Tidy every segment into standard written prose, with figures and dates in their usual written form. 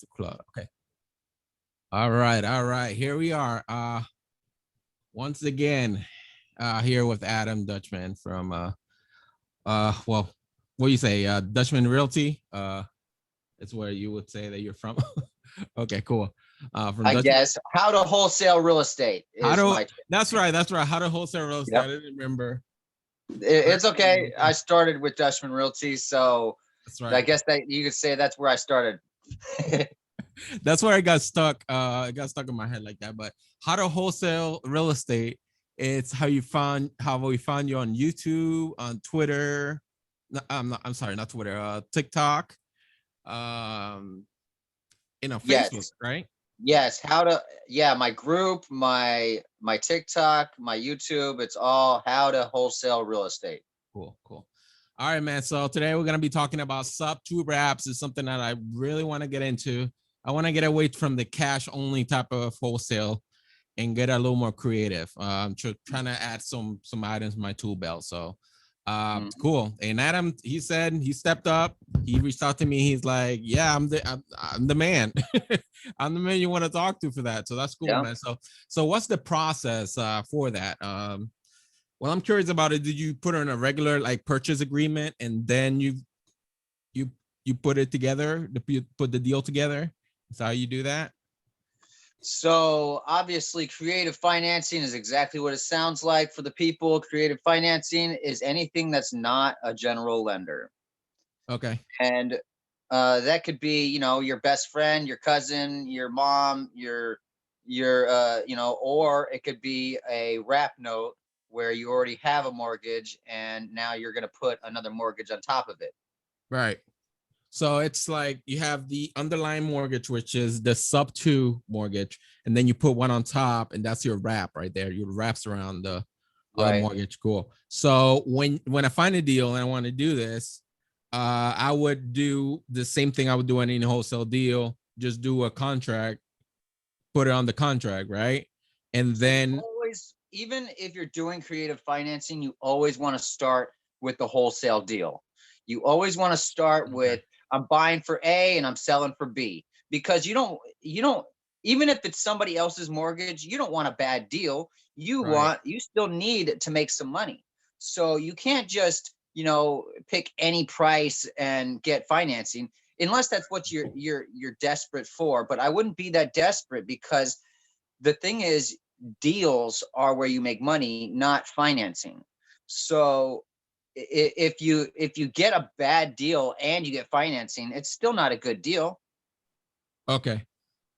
to Claude. Okay. All right. All right. Here we are. Once again, here with Adam Dutchman from well, what do you say? Dutchman Realty. It's where you would say that you're from. Okay, cool. From I Dutchman. guess how to wholesale real estate How is do my. that's right. That's right. How to wholesale real estate. Yep. I didn't remember. It's okay. I started with Dutchman Realty, so That's I right. guess that you could say that's where I started. That's where I got stuck. It got stuck in my head like that. But how to wholesale real estate. It's how we found you on YouTube, on Twitter. No, I'm sorry, not Twitter. TikTok. Um, Facebook, Yes. right? Yes. How to, yeah, my group, my TikTok, my YouTube, it's all how to wholesale real estate. Cool, cool. All right, man. So today we're gonna be talking about sub two apps. Is something that I really want to get into. I want to get away from the cash only type of wholesale and get a little more creative. I'm trying to add some items in my tool belt. So cool. And Adam, he said he stepped up. He reached out to me. He's like, yeah, I'm the man. I'm the man you want to talk to for that. So that's cool, Yeah. man. So what's the process for that? Well, I'm curious about it. Did you put on a regular like purchase agreement and then you put it together? You put the deal together? Is that how you do that? So obviously creative financing is exactly what it sounds like for the people. Creative financing is anything that's not a general lender. Okay. And that could be, your best friend, your cousin, your mom, your or it could be a wrap note where you already have a mortgage and now you're going to put another mortgage on top of it. Right. So it's like you have the underlying mortgage, which is the sub two mortgage, and then you put one on top, and that's your wrap right there. Your wraps around the other Right. mortgage. Cool. So when I find a deal and I want to do this, I would do the same thing I would do on any wholesale deal. Just do a contract, put it on the contract, right? And then Always, even if you're doing creative financing, you always want to start with the wholesale deal. You always want to start with I'm buying for A and I'm selling for B, because you don't even if it's somebody else's mortgage, you don't want a bad deal. right, You still need to make some money. So you can't just, pick any price and get financing unless that's what you're desperate for. But I wouldn't be that desperate, because the thing is, deals are where you make money, not financing. So if you get a bad deal and you get financing, it's still not a good deal. okay.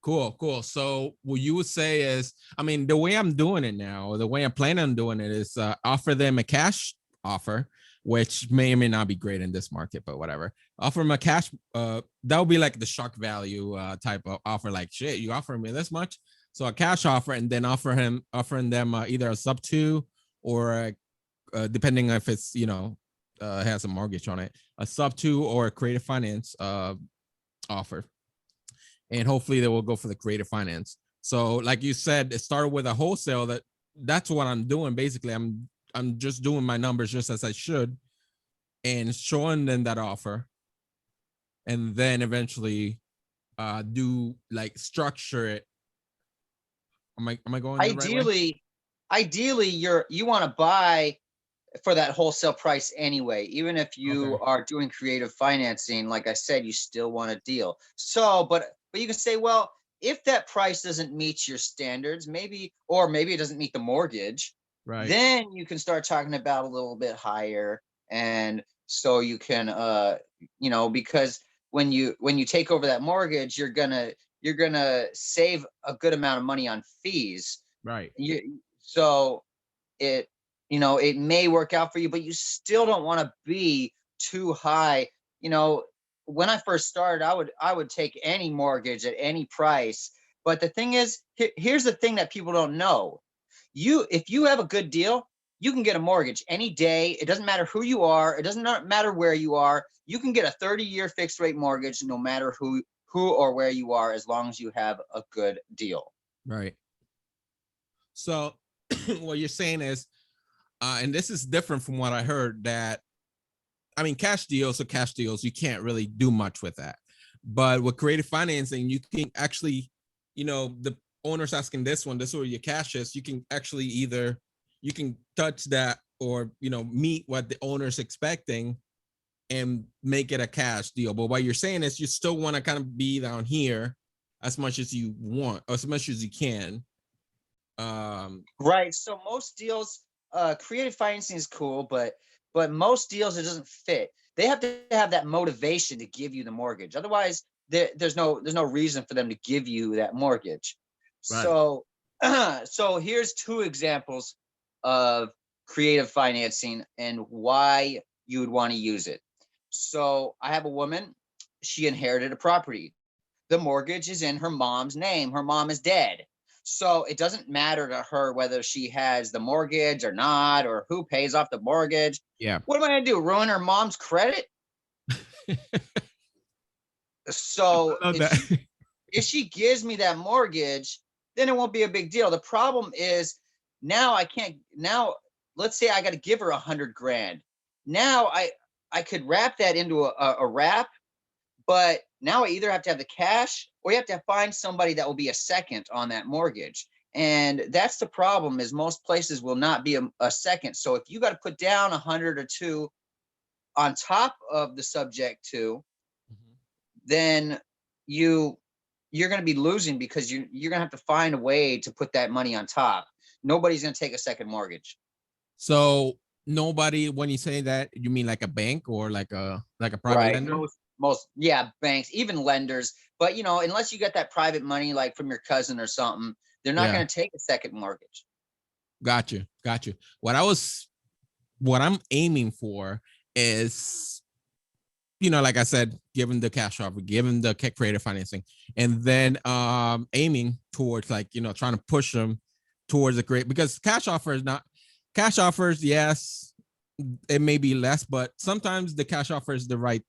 Cool. So what you would say is, I mean, the way I'm doing it now, or the way I'm planning on doing it is offer them a cash offer, which may or may not be great in this market, but whatever. Offer them a cash, that would be like the shock value type of offer, like shit, you offer me this much. So a cash offer, and then offering them either a sub two or depending if it's, has a mortgage on it, a sub two or a creative finance offer, and hopefully they will go for the creative finance. So like you said, it started with a wholesale. That's what I'm doing. Basically, I'm just doing my numbers just as I should and showing them that offer. And then eventually do like structure it. Am I going the right way? Ideally you want to buy for that wholesale price anyway. Even if you Okay. are doing creative financing, like I said, you still want a deal. So but you can say, well, if that price doesn't meet your standards, maybe it doesn't meet the mortgage, Right. then you can start talking about a little bit higher. And so you can because when you take over that mortgage, you're gonna save a good amount of money on fees. Right. So it it may work out for you, but you still don't want to be too high. When I first started, I would take any mortgage at any price. But the thing is, here's the thing that people don't know. If you have a good deal, you can get a mortgage any day. It doesn't matter who you are. It doesn't matter where you are. You can get a 30-year fixed rate mortgage no matter who or where you are, as long as you have a good deal. Right. So what you're saying is, and this is different from what I heard, that I mean, cash deals are cash deals. You can't really do much with that. But with creative financing, you can actually, the owner's asking this is where your cash is. You can actually either you can touch that or meet what the owner's expecting and make it a cash deal. But what you're saying is you still want to kind of be down here as much as you want, or as much as you can. Right. So most deals, creative financing is cool, but most deals it doesn't fit. They have to have that motivation to give you the mortgage. Otherwise, there's no reason for them to give you that mortgage. Right. So so here's two examples of creative financing and why you would want to use it. So I have a woman, she inherited a property. The mortgage is in her mom's name. Her mom is dead. So it doesn't matter to her whether she has the mortgage or not, or who pays off the mortgage. Yeah. What am I going to do? Ruin her mom's credit? So I love that. if she gives me that mortgage, then it won't be a big deal. The problem is now I can't. Now, let's say I got to give her 100 grand. Now I could wrap that into a wrap, but now I either have to have the cash or you have to find somebody that will be a second on that mortgage. And that's the problem, is most places will not be a second. So if you got to put down 100 or two on top of the subject to, then you're going to be losing, because you're going to have to find a way to put that money on top. Nobody's going to take a second mortgage. So nobody, when you say that, you mean like a bank or like a private lender? Most yeah, banks, even lenders. But unless you get that private money like from your cousin or something, they're not Yeah. going to take a second mortgage. Got you. What I'm aiming for is, like I said, given the cash offer, given the creative financing, and then aiming towards trying to push them towards a great, because cash offers, yes, it may be less, but sometimes the cash offer is the right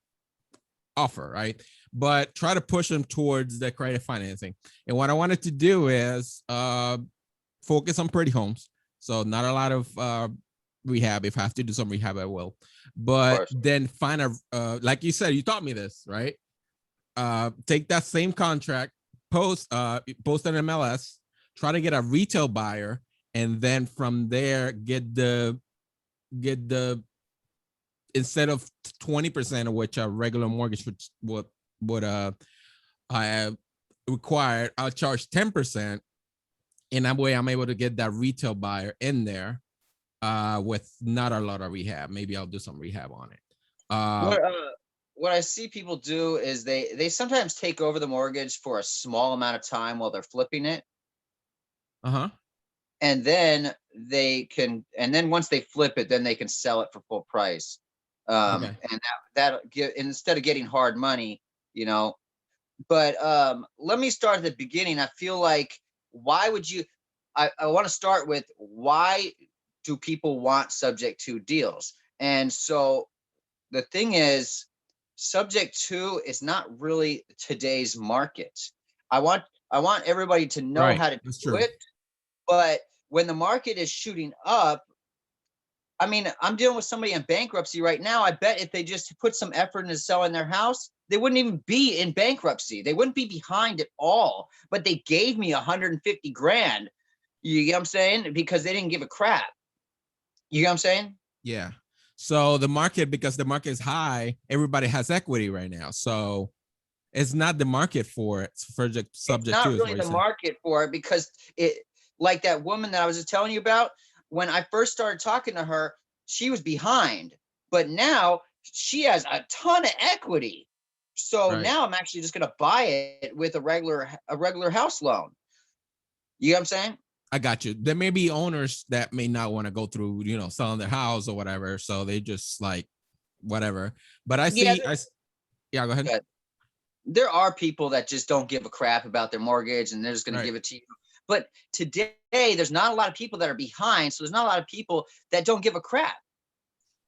offer, right? But try to push them towards the creative financing. And what I wanted to do is focus on pretty homes. So not a lot of rehab. If I have to do some rehab, I will. But then find like you said, you taught me this, right? Take that same contract, post an MLS, try to get a retail buyer, and then from there get the instead of 20% of which a regular mortgage would I required, I'll charge 10%, and that way I'm able to get that retail buyer in there with not a lot of rehab. Maybe I'll do some rehab on it. What I see people do is they sometimes take over the mortgage for a small amount of time while they're flipping it. And then once they flip it, then they can sell it for full price. And that instead of getting hard money, but let me start at the beginning. I feel like, why would you, I want to start with, why do people want subject to deals? And so the thing is, subject to is not really today's market. I want everybody to know how to do it. But when the market is shooting up, I mean, I'm dealing with somebody in bankruptcy right now. I bet if they just put some effort into selling their house, they wouldn't even be in bankruptcy. They wouldn't be behind at all. But they gave me 150 grand. You get what I'm saying? Because they didn't give a crap. You get what I'm saying? Yeah. So the market, because the market is high, everybody has equity right now. So it's not the market for it. Subject it's not to really the market for it, because it, like that woman that I was just telling you about, when I first started talking to her, she was behind, but now she has a ton of equity. So now I'm actually just going to buy it with a regular house loan. You know what I'm saying? I got you. There may be owners that may not want to go through, selling their house or whatever. So they just like whatever. But I see, go ahead. There are people that just don't give a crap about their mortgage, and they're just going to give it to you. But today, there's not a lot of people that are behind. So there's not a lot of people that don't give a crap.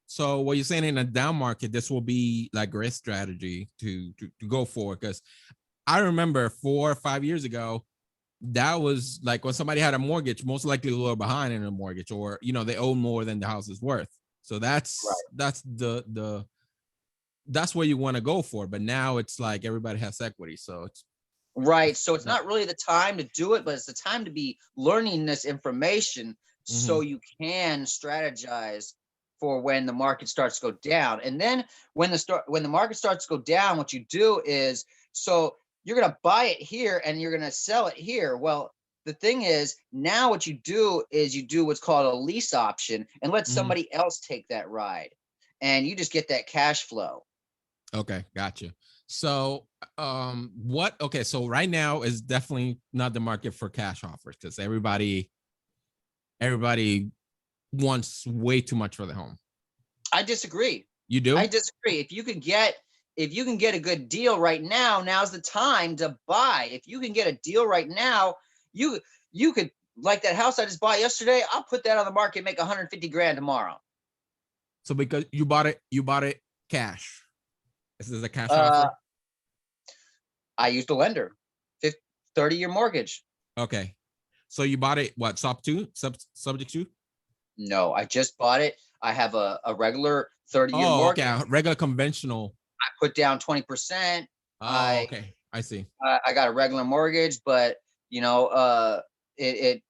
So what you're saying, in a down market, this will be like great strategy to go for, because I remember 4 or 5 years ago, that was like when somebody had a mortgage, most likely a little behind in a mortgage, or they owe more than the house is worth. So that's the that's what you want to go for. But now it's like everybody has equity, so it's Right. So it's not. not really the time to do it, but it's the time to be learning this information so Mhm. you can strategize for when the market starts to go down. And then when the market starts to go down, what you do is, so you're going to buy it here and you're going to sell it here. Well, the thing is, now what you do is you do what's called a lease option and let Mhm. somebody else take that ride. And you just get that cash flow. Okay, gotcha. So, what? Okay, so right now is definitely not the market for cash offers because everybody wants way too much for the home. I disagree. You I do? disagree. If you can get a good deal right now, now's the time to buy. If you can get a deal right now, you could, like that house I just bought yesterday, I'll put that on the market, make 150 grand tomorrow. So because you bought it cash. This is a cash Uh, offer. I used a lender, 30-year mortgage. Okay. So you bought it what subject to? No, I just bought it. I have a regular 30-year Oh, mortgage. okay. Regular conventional. I put down 20%. Oh, I okay. I see. I got a regular mortgage, but you know, it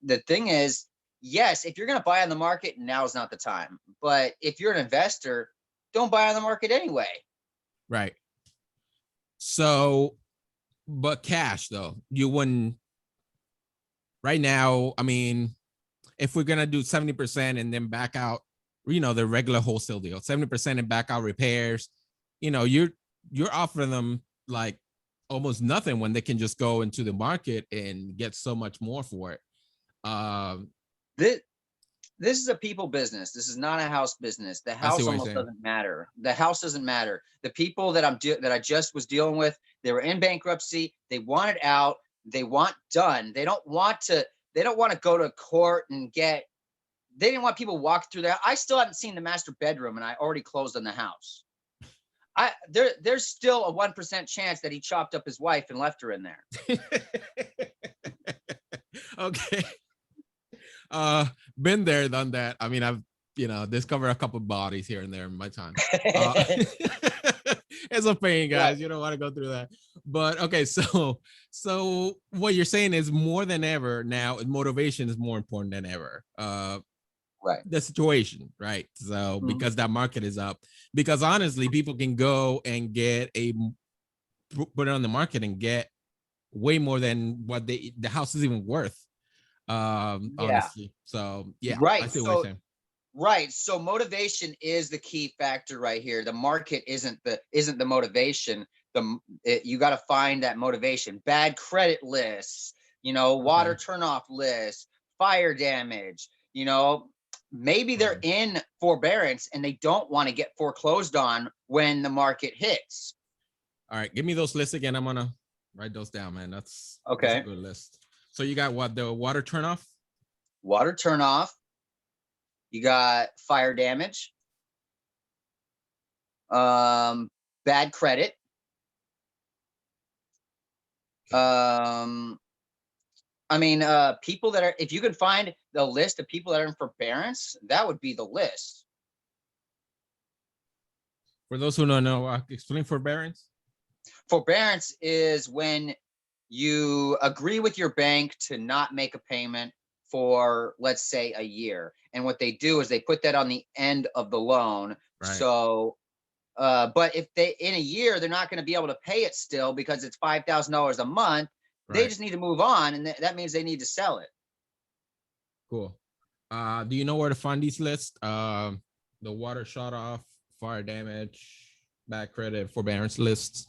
the thing is, yes, if you're going to buy on the market, now is not the time. But if you're an investor, don't buy on the market anyway. Right. So, but cash though, you wouldn't right now. I mean, if we're gonna do 70% and then back out, the regular wholesale deal, 70% and back out repairs, you're offering them like almost nothing when they can just go into the market and get so much more for it. Um, This this is a people business. This is not a house business. The I see house what you're almost saying. doesn't matter. The house doesn't matter. The people that that I just was dealing with, they were in bankruptcy. They want it out. They want done. They don't want to. They don't want to go to court and get. They didn't want people walking through there. I still haven't seen the master bedroom, and I already closed on the house. There's still a 1% chance that he chopped up his wife and left her in there. Okay. Uh, been there, done that. I mean, I've discovered a couple bodies here and there in my time. It's a pain, Right. guys. You don't want to go through that. But okay, so what you're saying is more than ever now, motivation is more important than ever. Right. The situation, right? So Mhm. because that market is up, because honestly, people can go and get put it on the market and get way more than what the house is even worth. Yeah. Honestly. So yeah, I Right. see what you're So saying. right. So motivation is the key factor right here. The market isn't the motivation. You got to find that motivation. Bad credit lists, water Okay. turnoff lists, fire damage, maybe they're Okay. in forbearance and they don't want to get foreclosed on when the market hits. All right, give me those lists again. I'm gonna write those down, man. That's a Okay. good list. So you got what, the water turnoff? Water turnoff. You got fire damage. Bad credit. Um, I mean, people that are, if you could find the list of people that are in forbearance, that would be the list. For those who don't know, explain forbearance. Forbearance is when you agree with your bank to not make a payment for, let's say, a year. And what they do is they put that on the end of the loan. Right. So, but if they, in a year, they're not going to be able to pay it still because it's $5,000 a month, they Right. just need to move on. And that means they need to sell it. Cool. Do you know where to find these lists? The water shut off, fire damage, bad credit, forbearance lists.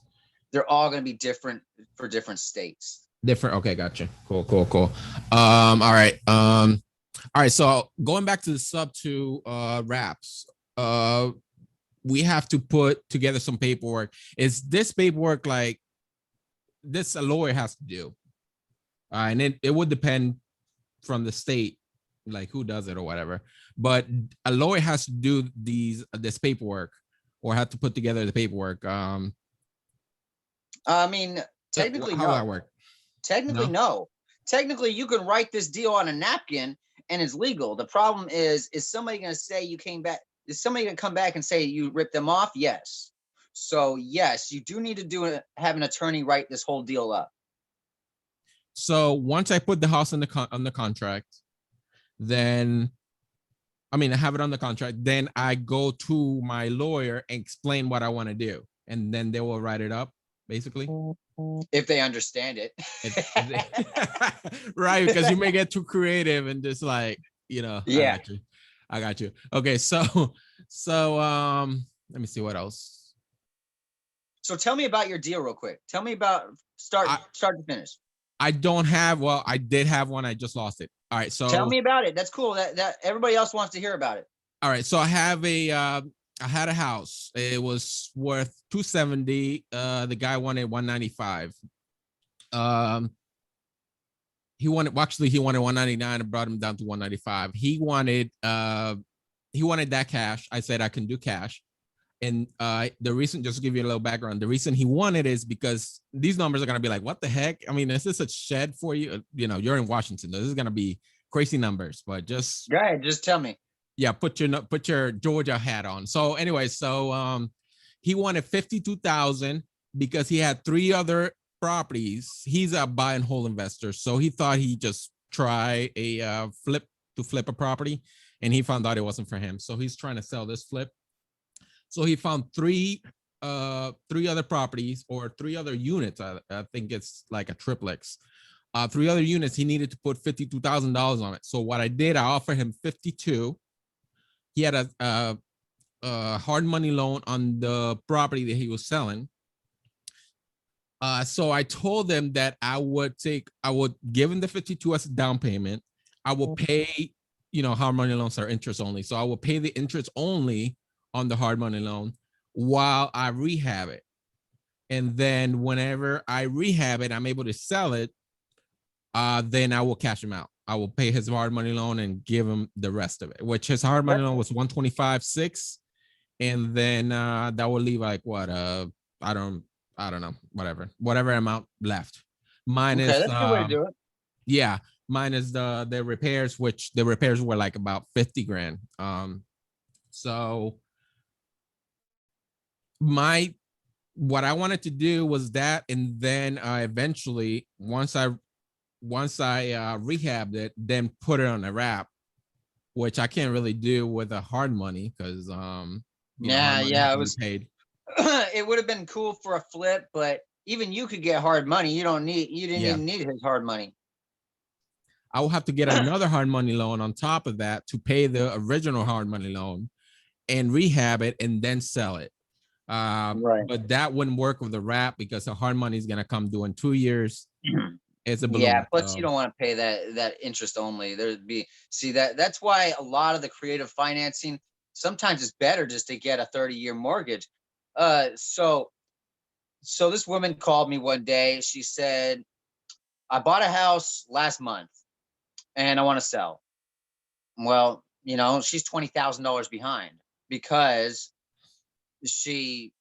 They're all going to be different for different states. Different. Okay, gotcha. Cool, cool, cool. All right. All right. So going back to the sub two wraps, we have to put together some paperwork. Is this paperwork like this a lawyer has to do? And it would depend from the state, like who does it or whatever. But a lawyer has to do this paperwork or have to put together the paperwork. I mean, technically, how will no. that work? Technically, no. Technically, you can write this deal on a napkin and it's legal. The problem is somebody going to say you came back? is somebody gonna come back and say you ripped them off? Yes. So yes, you do need to have an attorney write this whole deal up. So once I put the house on the contract, then I mean I have it on the contract. Then I go to my lawyer and explain what I want to do, and then they will write it up, basically. If they understand it. Right, because you may get too creative and just like, Yeah. I got you. Okay, so let me see what else. So tell me about your deal real quick. Tell me about start to finish. I don't have, well, I did have one. I just lost it. All right. So tell me about it. That's cool. That everybody else wants to hear about it. All right. So I have I had a house. It was worth 270. The guy wanted 195. He wanted 199 and brought him down to 195. He wanted that cash. I said I can do cash. And the reason, just to give you a little background, the reason he wanted is because these numbers are going to be like, what the heck? I mean, is this a shed for you? You're in Washington. This is going to be crazy numbers, but just go ahead, just tell me. Yeah, put your Georgia hat on. So anyway, he wanted 52,000 because he had 3 other properties. He's a buy and hold investor, so he thought he'd just try a flip a property, and he found out it wasn't for him. So he's trying to sell this flip. So he found 3 other properties or 3 other units. I think it's like a triplex. 3 other units. He needed to put $52,000 on it. So what I did, I offered him 52. He had a hard money loan on the property that he was selling. So I told them that I would give him the 52 as a down payment. I will pay, hard money loans are interest only. So I will pay the interest only on the hard money loan while I rehab it. And then whenever I rehab it, I'm able to sell it. Then I will cash him out. I will pay his hard money loan and give him the rest of it, which his hard money loan was 125.6. And then that will leave like what? I don't know, whatever amount left. Minus that's a good way to do it. Yeah, minus the repairs, which the repairs were like about 50 grand. So what I wanted to do was that, and then eventually once I rehabbed it, then put it on a wrap, which I can't really do with a hard money because it was paid. It would have been cool for a flip, but even you could get hard money. You didn't even need his hard money. I will have to get another hard money loan on top of that to pay the original hard money loan and rehab it and then sell it. Right. But that wouldn't work with the wrap because the hard money is going to come due in 2 years. It's a balloon. Yeah, plus you don't want to pay that interest only. That's why a lot of the creative financing sometimes it's better just to get a 30-year mortgage. So this woman called me one day. She said, I bought a house last month and I want to sell. Well, she's $20,000 behind because she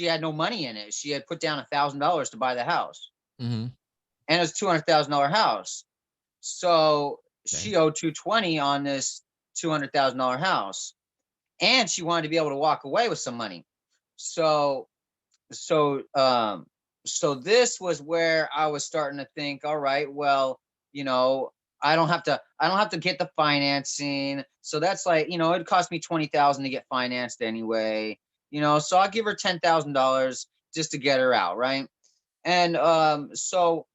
had no money in it. She had put down $1,000 to buy the house. Mm-hmm. And it was $200,000 house. So she owed $220,000 on this $200,000 house. And she wanted to be able to walk away with some money. So this was where I was starting to think, all right, well, I don't have to get the financing. So that's like, it cost me $20,000 to get financed anyway, so I'll give her $10,000 just to get her out. Right. And so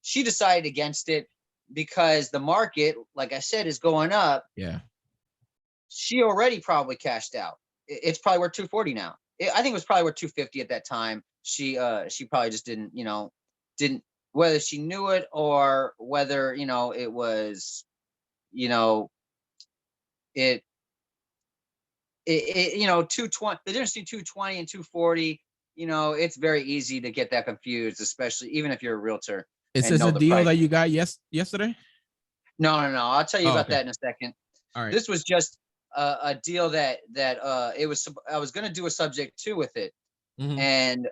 she decided against it because the market, like I said, is going up. Yeah. She already probably cashed out. It's probably worth 240 now. I think it was probably worth 250 at that time. She probably just didn't, whether she knew it or whether, it was, it 220, the difference between 220 and 240, it's very easy to get that confused, especially even if you're a realtor. Is this a deal that you got yesterday? No. I'll tell you about that in a second. All right. This was just a deal that I was going to do a subject to with it. Mm-hmm. And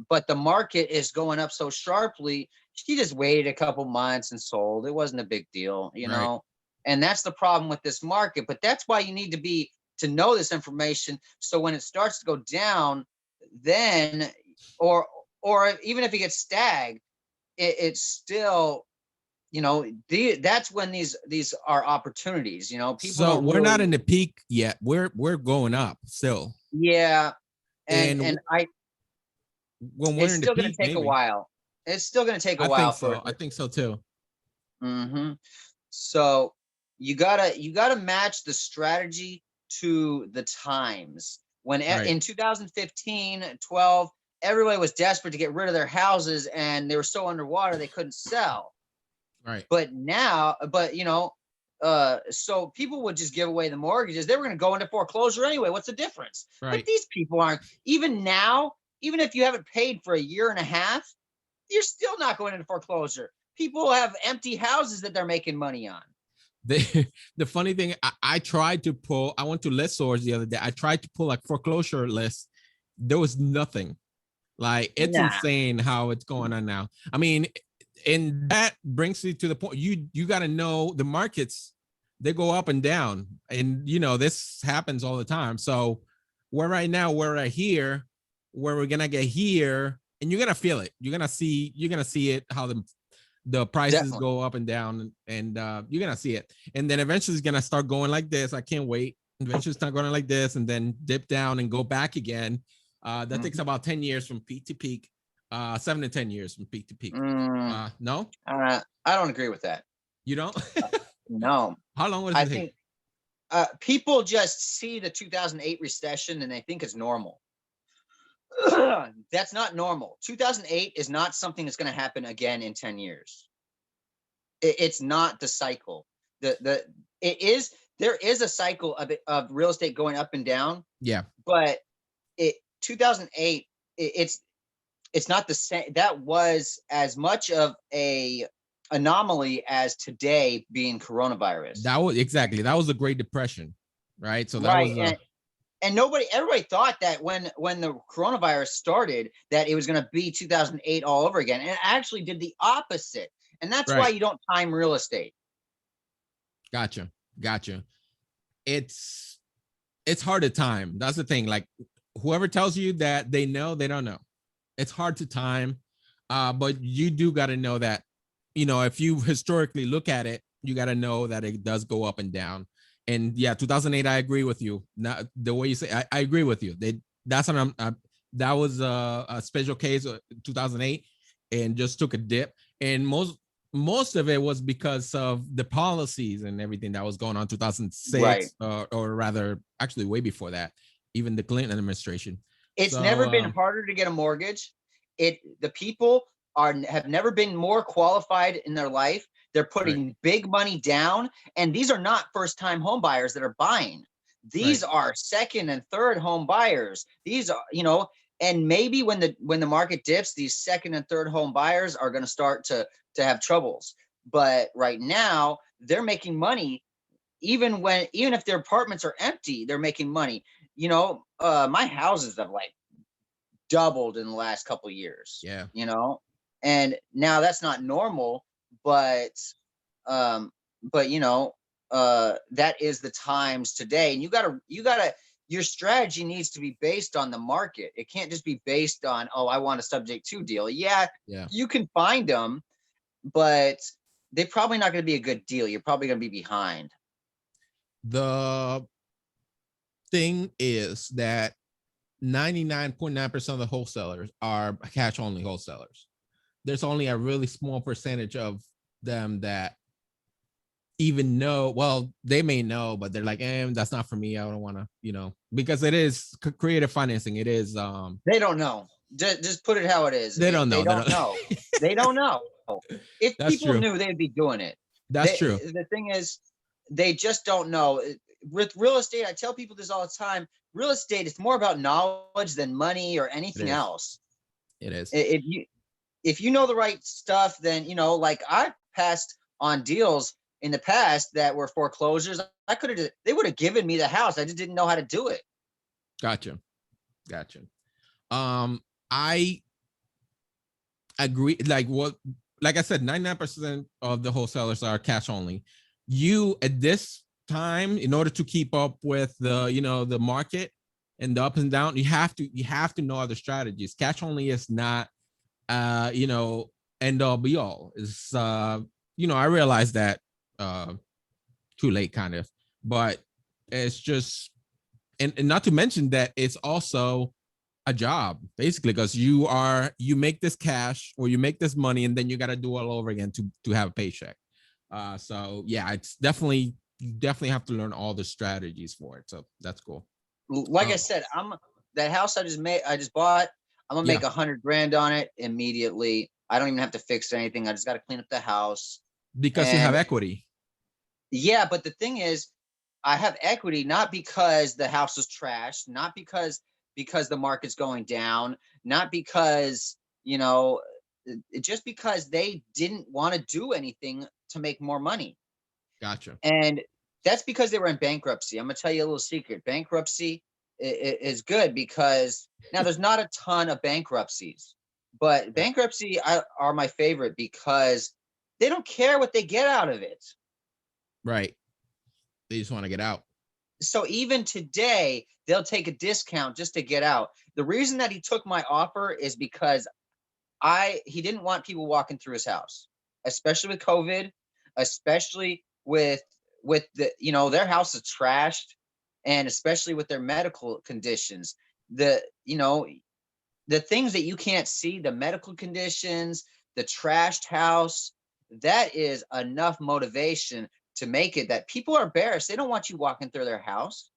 but the market is going up so sharply. She just waited a couple months and sold. It wasn't a big deal, you know. And that's the problem with this market. But that's why you need to be to know this information. So when it starts to go down, then, or even if it gets stagnant, it's still, that's when these are opportunities. People So don't we're not really. in the peak yet. We're going up still. Yeah, And and I when we're it's in the still going to peak, take a maybe. while. It's still going to take a I think while for so. it. I think so too. Mm-hmm. So you gotta match the strategy to the times. When Right. in 2015, 12, everybody was desperate to get rid of their houses and they were so underwater they couldn't sell. Right. But now, so people would just give away the mortgages. They were going to go into foreclosure anyway. What's the difference? But Right. these people aren't. Even now, even if you haven't paid for a year and a half, you're still not going into foreclosure. People have empty houses that they're making money on. The funny thing, I tried to pull, I went to listsource the other day. I tried to pull like foreclosure list. There was nothing. Like it's Nah. insane how it's going on now. I mean, and that brings you to the point. You got to know the markets, they go up and down. And this happens all the time. So we're right now, we're right here, where we're gonna get here, and you're gonna feel it. You're gonna see it, how the prices Definitely. go up and down, and you're gonna see it, and then eventually it's gonna start going like this. I can't wait. Eventually start going like this, and then dip down and go back again. That takes about 10 years from peak to peak. 7 to 10 years from peak to peak. No, I don't agree with that. you don't. No, How long does I it take? think people just see the 2008 recession and they think it's normal. That's not normal. 2008 is not something that's going to happen again in 10 years. It's not the cycle. It is, there is a cycle of real estate going up and down. Yeah. But 2008, it's not the same. That was as much of a anomaly as today being coronavirus. That was the Great Depression, right? So that Right. was And everybody thought that when the coronavirus started, that it was going to be 2008 all over again. And it actually did the opposite. And that's why right. you don't time real estate. Gotcha. It's hard to time. That's the thing. Like whoever tells you that they know, they don't know. It's hard to time. But you do got to know that, if you historically look at it, you got to know that it does go up and down. And yeah, 2008, I agree with you. Not the way you say, I agree with you. That was a special case of 2008 and just took a dip. And most of it was because of the policies and everything that was going on 2006, Right. Or rather, actually way before that, even the Clinton administration. It's never been harder to get a mortgage. The people have never been more qualified in their life. They're putting big money down, and these are not first-time home buyers that are buying. These are second and third home buyers. These are, and maybe when the market dips, these second and third home buyers are going to start to have troubles. But right now, they're making money, even if their apartments are empty, they're making money. My houses have like doubled in the last couple of years. Yeah. And now that's not normal, but that is the times today. And you gotta your strategy needs to be based on the market. It can't just be based on, oh, I want a subject to deal. Yeah. You can find them, but they're probably not going to be a good deal. You're probably going to be behind. The thing is that 99.9% of the wholesalers are cash only wholesalers. There's only a really small percentage of them that even know. Well, they may know, but they're like, that's not for me. I don't want to, because it is creative financing. It is. They don't know. Just put it how it is. They don't know. They don't know. They don't know. If people knew, they'd be doing it. That's true. The thing is, they just don't know. With real estate, I tell people this all the time. Real estate is more about knowledge than money or anything else. It is. If you know the right stuff, then like I passed on deals in the past that were foreclosures. They would have given me the house. I just didn't know how to do it. Gotcha. I agree. Like I said, 99% of the wholesalers are cash only. You at this time, in order to keep up with the, the market and the up and down, you have to know other strategies. Cash only is not, end all be all. Is I realized that uh too late, kind of, but it's just, and not to mention that it's also a job, basically, because you make this cash, or you make this money, and then you got to do all over again to have a paycheck. So yeah, it's definitely, you definitely have to learn all the strategies for it. So that's cool. Like I uh, said, that house I just bought. I'm gonna yeah, make 100 grand on it immediately. I don't even have to fix anything. I just got to clean up the house. because you have And equity. yeah, but the thing is, I have equity not because the house is trashed, not because the market's going down, not because, just because they didn't want to do anything to make more money. Gotcha. And that's because they were in bankruptcy. I'm gonna tell you a little secret. Bankruptcy is good because now there's not a ton of bankruptcies, but Yeah. bankruptcy are my favorite because they don't care what they get out of it. Right. They just want to get out. So even today, they'll take a discount just to get out. The reason that he took my offer is because he didn't want people walking through his house, especially with COVID, especially with their house is trashed, and especially with their medical conditions. The you know the things that you can't see, the medical conditions, the trashed house, that is enough motivation to make it that people are embarrassed. They don't want you walking through their house.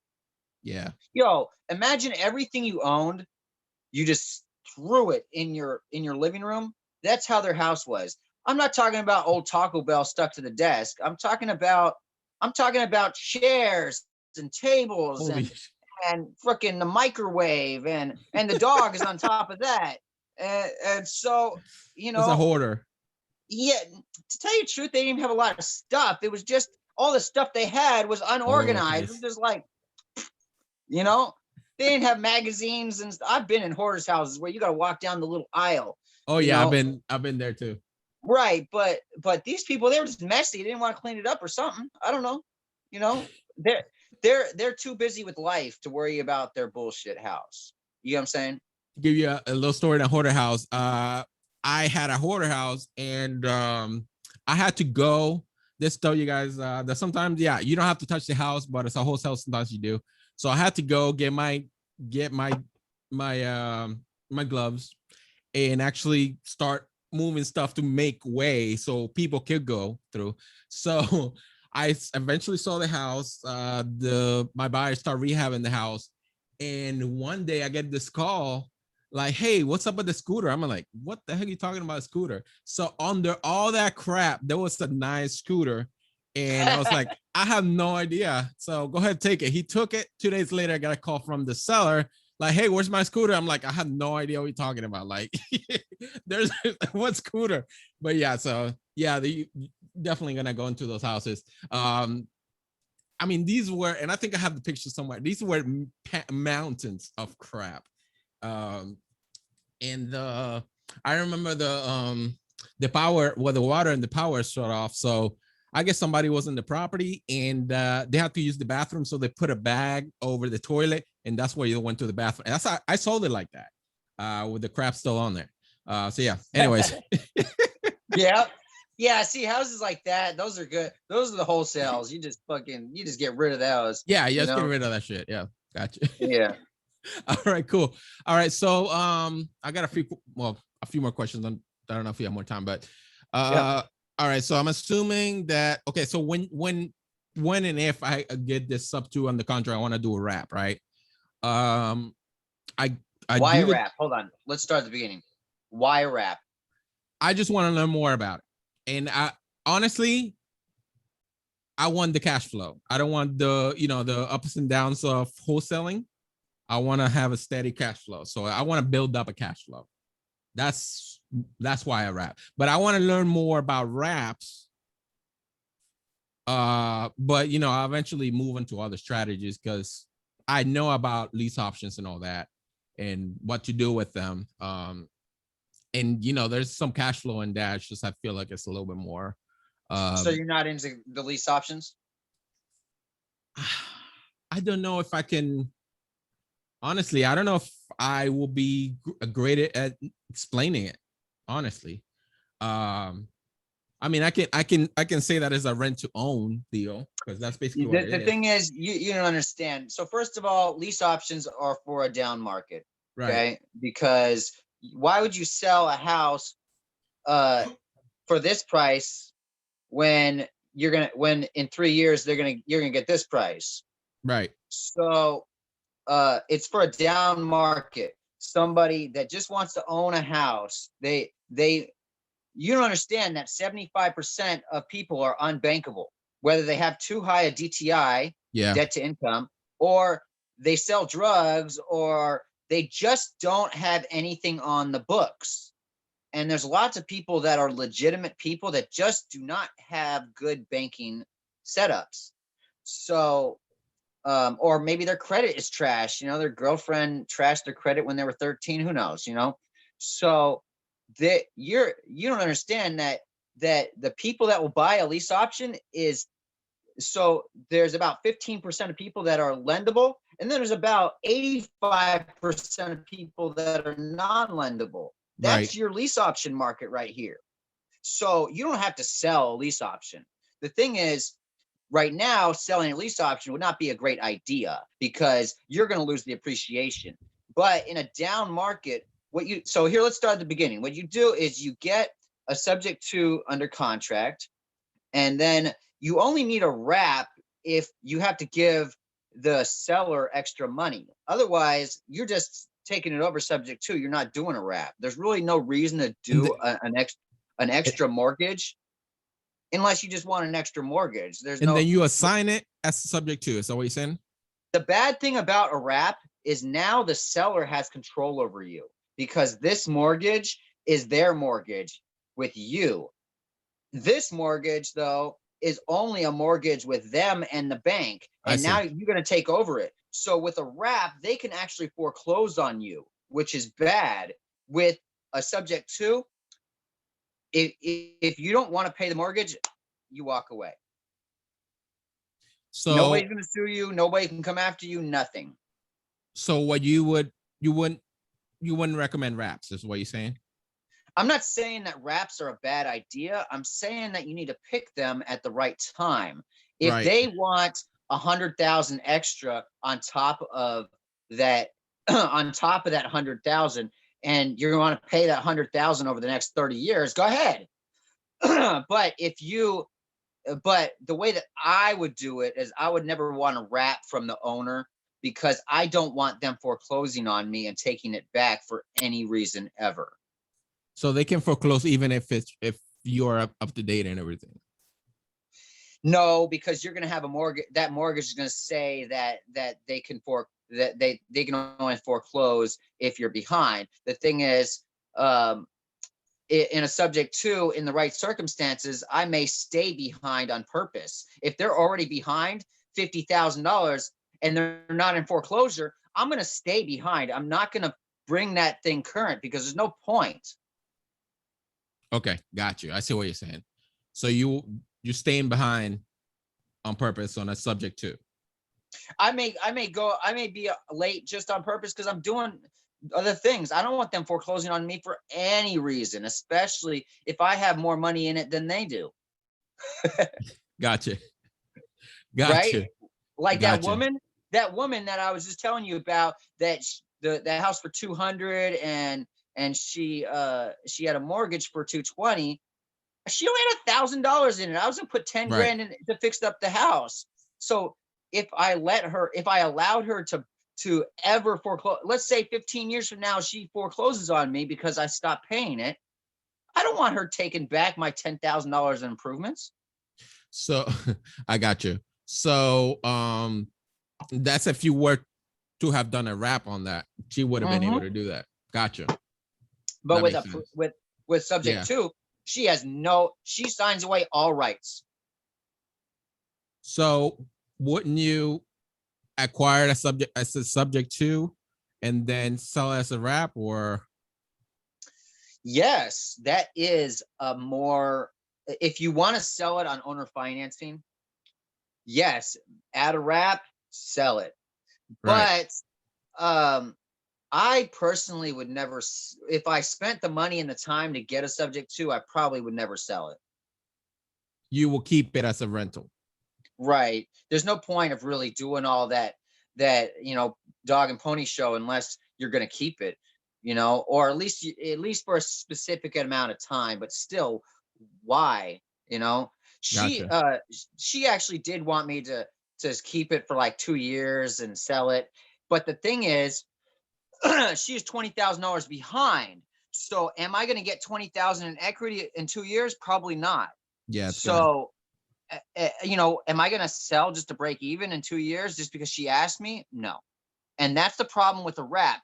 Yeah. Yo, imagine everything you owned, you just threw it in your living room. That's how their house was. I'm not talking about old Taco Bell stuck to the desk. I'm talking about chairs and tables Holy. and freaking the microwave and the dog is on top of that. And so, you It's a know, hoarder. yeah, to tell you the truth, they didn't even have a lot of stuff. It was just all the stuff they had was All over the unorganized. It was place. just like, you know, they didn't have magazines and I've been in hoarders houses where you got to walk down the little aisle, Oh you yeah, I've know. been I've been there too. Right, but these people, they were just messy. They didn't want to clean it up or something. I don't know. You know, they're too busy with life to worry about their bullshit house. You know what I'm saying? Give you a little story in a hoarder house. I had a hoarder house, and I had to go. This tell you guys that sometimes, yeah, you don't have to touch the house, but it's a wholesale. Sometimes you do. So I had to go get my gloves, and actually start moving stuff to make way so people could go through. So I eventually sold the house. My buyers start rehabbing the house, and one day I get this call like, "Hey, what's up with the scooter?" I'm like, "What the heck are you talking about, a scooter?" So under all that crap, there was a nice scooter, and I was like, "I have no idea." So go ahead, take it. He took it. 2 days later, I got a call from the seller like, "Hey, where's my scooter?" I'm like, "I have no idea what you're talking about." Like, there's what scooter? But yeah, so yeah, definitely gonna go into those houses. I mean, these were, and I think I have the picture somewhere. These were mountains of crap. Um, and I remember the power, well, the water and the power shut off. So I guess somebody was in the property, and they had to use the bathroom, so they put a bag over the toilet, and that's where you went to the bathroom. And that's how I sold it, like that, with the crap still on there. So yeah. Anyways, Yeah. Yeah, see, houses like that, those are good. Those are the wholesales. You just get rid of those, yeah, you just get know? rid of that shit. Yeah, gotcha. Yeah. All right, cool. All right, so I got a few more questions. I don't know if you have more time, but Yeah. all right. So I'm assuming that, okay. So when and if I get this sub two on the contract, I want to do a wrap, right? Um, I I Why do a the wrap? Hold on. Let's start at the beginning. Why a wrap? I just want to learn more about it, and I honestly I want the cash flow. I don't want the ups and downs of wholesaling. I want to have a steady cash flow. So I want to build up a cash flow. That's that's why I rap. But I want to learn more about raps. But I eventually move into other strategies because I know about lease options and all that and what to do with them. And there's some cash flow in that. It's just I feel like it's a little bit more. So Um, you're not into the lease options? I don't know if I can. Honestly, I don't know if I will be great at explaining it. Honestly, um, I mean, I can say that as a rent to own deal because that's basically what it The is. thing is, you don't understand. So first of all, lease options are for a down market, Right, okay? Because why would you sell a house uh for this price when when in 3 years you're gonna get this price? right, So it's for a down market. Somebody that just wants to own a house, they you don't understand that 75% of people are unbankable, whether they have too high a DTI, yeah, debt to income, or they sell drugs, or they just don't have anything on the books. And there's lots of people that are legitimate people that just do not have good banking setups. So, or maybe their credit is trash. Their girlfriend trashed their credit when they were 13. Who knows? So that you don't understand that the people that will buy a lease option is, so there's about 15% of people that are lendable, and then there's about 85% of people that are non-lendable. right. That's your lease option market right here. So you don't have to sell a lease option. The thing is, right now, selling a lease option would not be a great idea because you're going to lose the appreciation. But in a down market, so here, let's start at the beginning. What you do is you get a subject to under contract, and then you only need a wrap if you have to give the seller extra money. Otherwise, you're just taking it over subject to. You're not doing a wrap. There's really no reason to And do an extra mortgage unless you just want an extra mortgage. There's and no then you assign it as subject to. Is that what you're saying? The bad thing about a wrap is now the seller has control over you because this mortgage is their mortgage with you. This mortgage, though, is only a mortgage with them and the bank. I And now see. you're going to take over it. So with a wrap, they can actually foreclose on you, which is bad. With a subject to, if you don't want to pay the mortgage, you walk away. So, Nobody's going to sue you. Nobody can come after you. Nothing. so what you wouldn't recommend wraps? Is what you're saying? I'm not saying that wraps are a bad idea. I'm saying that you need to pick them at the right time. If Right. they want 100,000 extra on top of that, on top of that 100,000, and you're going to pay that 100,000 over the next 30 years, go ahead. But but the way that I would do it is I would never want to wrap from the owner because I don't want them foreclosing on me and taking it back for any reason ever. So they can foreclose even if you're up to date and everything. No, because you're going to have a mortgage. That mortgage is going to say that they can they can only foreclose if you're behind. The thing is, in a subject to, in the right circumstances, I may stay behind on purpose. If they're already behind $50,000 and they're not in foreclosure, I'm going to stay behind. I'm not going to bring that thing current because there's no point. Okay, got you. I see what you're saying. So you're staying behind on purpose on a subject to. I may be late just on purpose because I'm doing other things. I don't want them foreclosing on me for any reason, especially if I have more money in it than they do. Gotcha. Right? Gotcha. Like Gotcha. that woman that I was just telling you about, that the house for 200, and she had a mortgage for 220. She only had $1,000 in it. I was gonna put 10 Right. grand in to fix up the house. So if I allowed her to ever foreclose, let's say 15 years from now, she forecloses on me because I stopped paying it. I don't want her taking back my $10,000 in improvements. So I got you. So that's if you were to have done a rap on that, she would have been able to do that. Gotcha. But That with makes sense. with subject Yeah. to, she signs away all rights. So wouldn't you acquire a subject as a subject to and then sell as a rap or Yes, that is a more, if you want to sell it on owner financing, yes, add a wrap, sell it. Right. But I personally would never, if I spent the money and the time to get a subject to, I probably would never sell it. You will keep it as a rental. Right. There's no point of really doing all that, dog and pony show unless you're going to keep it, or at least for a specific amount of time, but still why, you know? She Gotcha. uh she actually did want me to keep it for like 2 years and sell it. But the thing is, she's $20,000 behind. So am I going to get 20,000 in equity in 2 years? Probably not. Yeah, it's gonna. So am I going to sell just to break even in 2 years just because she asked me? No. And that's the problem with the wrap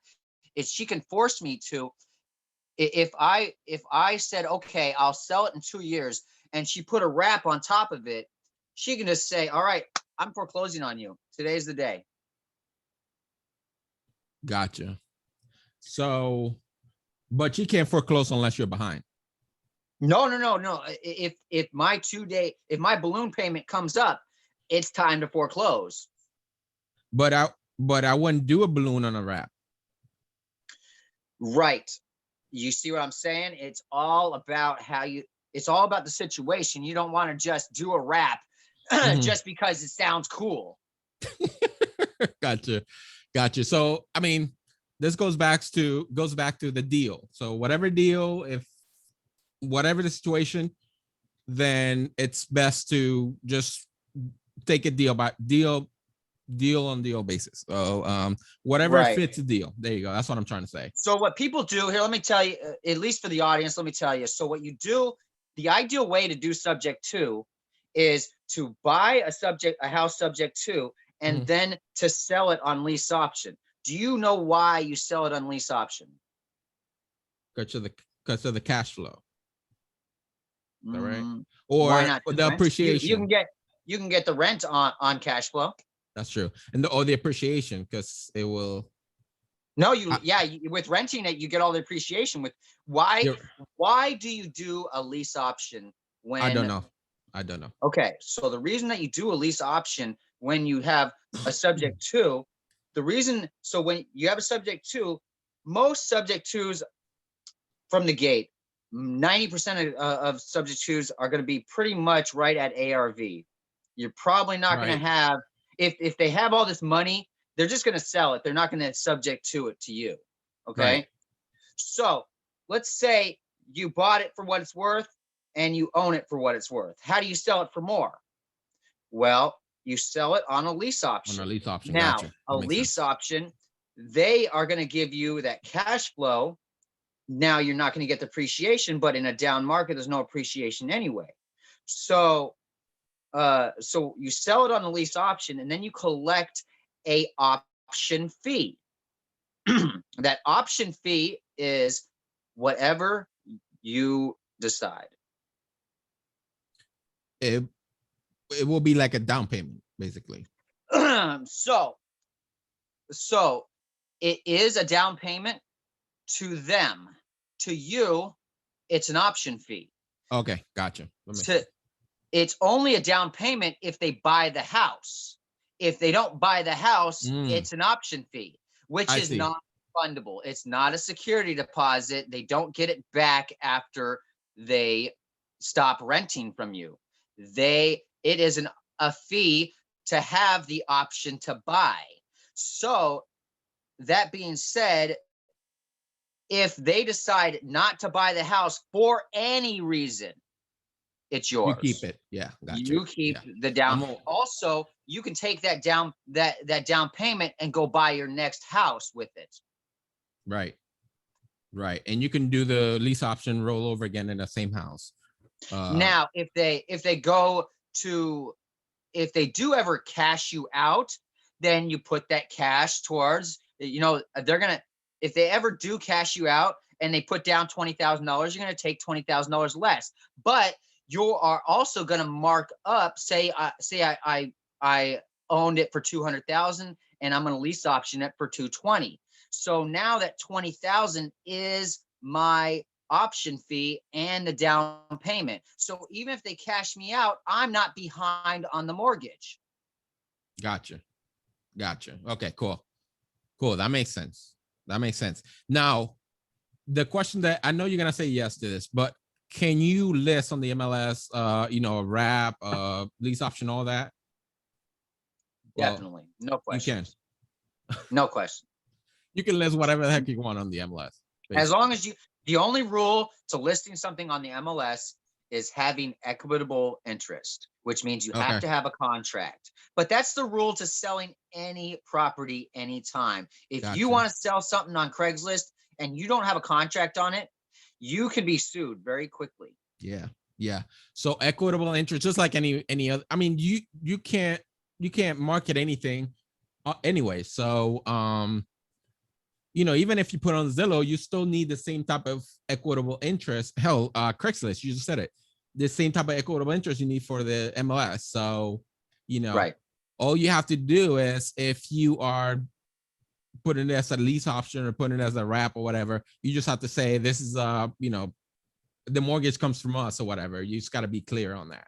is she can force me to. If I said, okay, I'll sell it in 2 years, and she put a wrap on top of it, she can just say, all right, I'm foreclosing on you. Today's the day. Gotcha. So, but you can't foreclose unless you're behind. No. If my balloon payment comes up, it's time to foreclose. But I wouldn't do a balloon on a wrap. Right. You see what I'm saying? It's all about it's all about the situation. You don't want to just do a wrap just because it sounds cool. Gotcha. So I mean, this goes back to the deal. So whatever deal, if whatever the situation, then it's best to just take a deal on deal basis. So whatever Right. fits the deal. There you go. That's what I'm trying to say. So what people do here, let me tell you, at least for the audience, let me tell you. So what you do, the ideal way to do subject to is to buy a house subject to, and then to sell it on lease option. Do you know why you sell it on lease option? Because of the cash flow. Is that right? Why not Or the rent? appreciation. You can get the rent on cash flow. That's true. And the appreciation, because it will. No, with renting it, you get all the appreciation. With why do you do a lease option when I don't know. Okay, so the reason that you do a lease option when you have a subject to, when you have a subject to, most subject twos from the gate, 90% of subject twos are going to be pretty much right at ARV. You're probably not going to have, if they have all this money, they're just going to sell it. They're not going to subject to it to you. Okay. Right. So let's say you bought it for what it's worth and you own it for what it's worth. How do you sell it for more? Well, you sell it on a lease option. On a lease option. Now, gotcha. A lease option, they are going to give you that cash flow. Now you're not going to get the appreciation, but in a down market, there's no appreciation anyway. So you sell it on a lease option, and then you collect a option fee. That option fee is whatever you decide. It will be like a down payment, basically. So it is a down payment to them. To you, it's an option fee. Okay, gotcha. It's only a down payment if they buy the house. If they don't buy the house, it's an option fee, which is not fundable. It's not a security deposit. They don't get it back after they stop renting from you. It is a fee to have the option to buy. So that being said, if they decide not to buy the house for any reason, it's yours. You keep it. Yeah. Gotcha. You keep the down. Also, you can take that down payment and go buy your next house with it. Right. And you can do the lease option roll over again in the same house. Now, if they do ever cash you out, then you put that cash towards, if they ever do cash you out and they put down $20,000, you're going to take $20,000 less. But you are also going to mark up, say I owned it for $200,000 and I'm going to lease option it for $220,000. So now that $20,000 is my option fee and the down payment. So even if they cash me out, I'm not behind on the mortgage. Gotcha. Gotcha. Okay, cool. Cool. That makes sense. That makes sense. Now, the question that I know you're gonna say yes to this, but can you list on the MLS, a wrap, lease option, all that? Well, Definitely. No you can. questions. No question. You can list whatever the heck you want on the MLS. As Basically. long as the only rule to listing something on the MLS is having equitable interest, which means you have Okay. to have a contract. But that's the rule to selling any property anytime. If you Gotcha. want to sell something on Craigslist and you don't have a contract on it, you can be sued very quickly. Yeah. Yeah. So equitable interest, just like any other. I mean, you can't market anything anyway. So even if you put on Zillow, you still need the same type of equitable interest. Hell, Craigslist, you just said it. The same type of equitable interest you need for the MLS. So, Right. all you have to do is, if you are putting it as a lease option or putting it as a wrap or whatever, you just have to say this is the mortgage comes from us or whatever. You just got to be clear on that.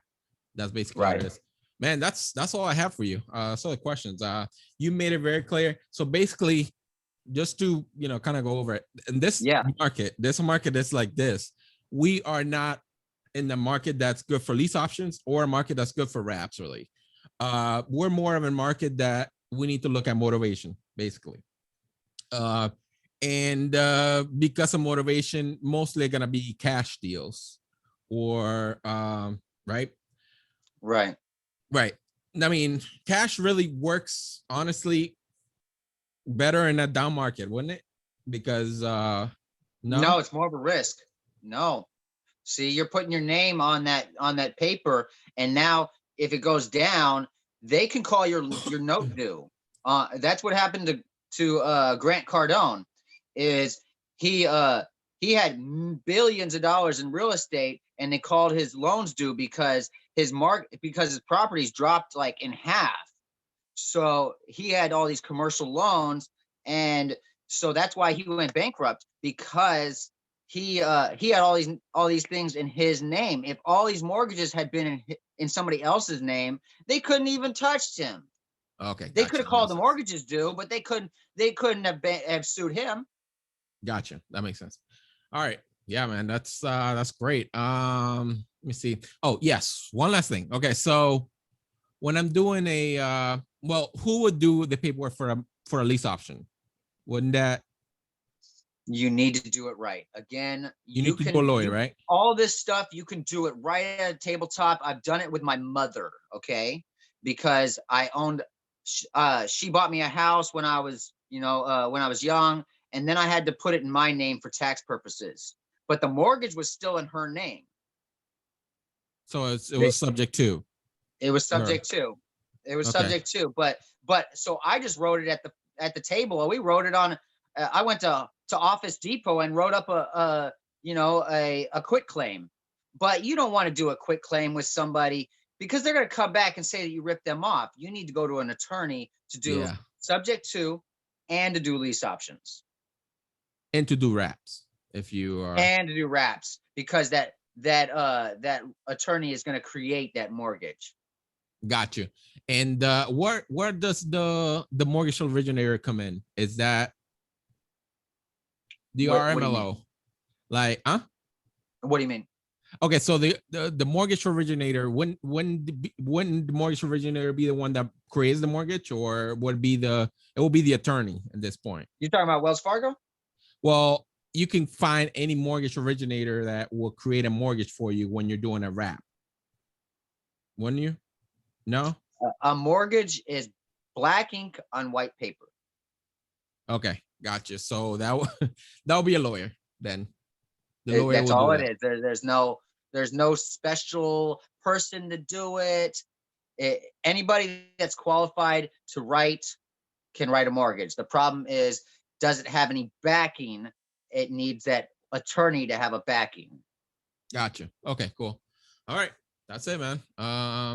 That's basically what Right. it is. Man, that's all I have for you. So the questions. You made it very clear. So basically, just to kind of go over it, in this Yeah. market that's like this, we are not in the market that's good for lease options or a market that's good for wraps, really. We're more of a market that we need to look at motivation, basically. And because of motivation, mostly gonna be cash deals or right. Right. I mean, cash really works, honestly, better in a down market, wouldn't it? Because No, it's more of a risk. No. See, you're putting your name on that paper, and now if it goes down, they can call your note due. That's what happened to Grant Cardone. Is he had billions of dollars in real estate, and they called his loans due because his properties dropped like in half. So he had all these commercial loans, and so that's why he went bankrupt, because he had all these things in his name. If all these mortgages had been in somebody else's name, they couldn't even touched him. Okay, They gotcha. could have called the mortgages due, but they couldn't have sued him. Gotcha. That makes sense. All right. Yeah, man. That's great. Let me see. Oh, yes. One last thing. Okay. So when I'm doing who would do the paperwork for a lease option? Wouldn't that? You need to do it right. Again, you need to go lawyer, right? All this stuff, you can do it right at a tabletop. I've done it with my mother, okay? Because I owned, she bought me a house when I was, when I was young, and then I had to put it in my name for tax purposes. But the mortgage was still in her name. So it was subject to. It was subject to. It was subject to. But so I just wrote it at the table. We wrote it on. I went to Office Depot and wrote up a quit claim. But you don't want to do a quit claim with somebody, because they're going to come back and say that you ripped them off. You need to go to an attorney to do subject to, and to do lease options, and to do wraps if you are, and to do wraps, because that attorney is going to create that mortgage. Got you. And where does the mortgage originator come in? Is that the RMLO? Like, What do you mean? Okay, so the mortgage originator, when the mortgage originator be the one that creates the mortgage, or would be it will be the attorney at this point? You're talking about Wells Fargo? Well, you can find any mortgage originator that will create a mortgage for you when you're doing a wrap. Wouldn't you? No? A mortgage is black ink on white paper. Okay, gotcha. So that'll be a lawyer then. The lawyer that's all it is. There's no special person to do it. Anybody that's qualified to write can write a mortgage. The problem is, does it have any backing? It needs that attorney to have a backing. Gotcha. Okay, cool. All right. That's it, man.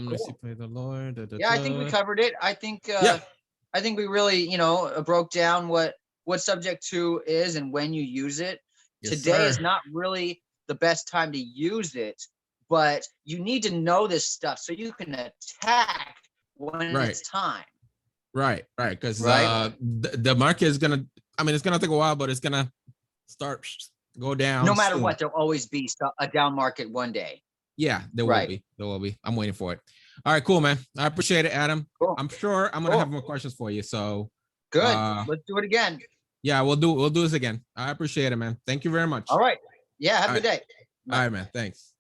Let's see, play the Lord. Yeah, I think we covered it. I think I think we really, broke down what subject to is and when you use it. Yes, today is not really the best time to use it, but you need to know this stuff so you can attack when it's time. Right, right. Because Right. the market is gonna. I mean, it's gonna take a while, but it's gonna start go No down matter soon. what, there'll always be a down market one day. Yeah, there will Right. be. There will be. I'm waiting for it. All right, cool, man. I appreciate it, Adam. Cool. I'm sure I'm gonna Cool. have more questions for you. So, Good. Let's do it again. yeah, we'll do this again. I appreciate it, man. Thank you very much. All right. Yeah. Have All a good right, day. all Bye. right, man. Thanks.